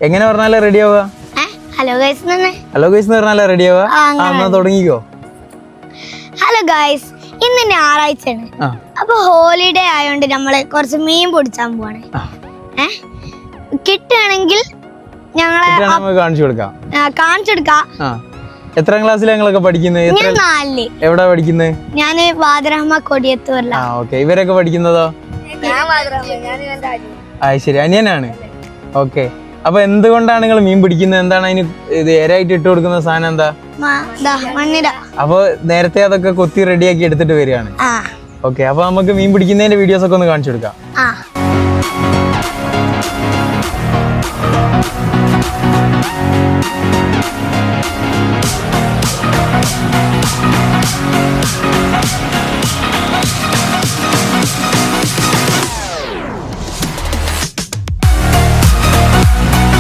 എങ്ങനെ പറഞ്ഞാലേ റെഡി ആവുക? ഹലോ ഗൈസ് ഹലോ ഗൈസ് എന്ന് പറഞ്ഞാലേ റെഡി ആവുക? എന്നാ തുടങ്ങിക്കോ. ഹലോ ഗൈസ്, ഇന്ന് ഞായറാഴ്ചയാണ്. അപ്പൊ ഹോളിഡേ ആയോണ്ട് നമ്മള് കുറച്ച് മീൻ പൊടിച്ചാൻ പോവാണ്. കിട്ടുകയാണെങ്കിൽ ഞങ്ങളെ കാണിച്ചു കൊടുക്കാം. എത്രാം ക്ലാസ്സിലാണ് ഞങ്ങളൊക്കെ പഠിക്കുന്നത്? ഞാൻ 4. എവിടെ പഠിക്കുന്നത്? ഞാന് വാദരഹ്മ കൊടിയത്തൂരില. ഇവരൊക്കെ പഠിക്കുന്നതോ? ശരി, അനിയനാണ്. ഓക്കെ. അപ്പൊ എന്തുകൊണ്ടാണ് നിങ്ങൾ മീൻ പിടിക്കുന്നത്? എന്താണ് അതിന് ഇത് ഇരയായിട്ട് ഇട്ട് കൊടുക്കുന്ന സാധനം? എന്താ? മണ്ണിര. അപ്പൊ നേരത്തെ അതൊക്കെ കൊത്തി റെഡിയാക്കി എടുത്തിട്ട് വരികയാണ്. ഓക്കെ. അപ്പൊ നമുക്ക് മീൻ പിടിക്കുന്നതിന്റെ വീഡിയോസ് ഒക്കെ ഒന്ന് കാണിച്ചു കൊടുക്കാം.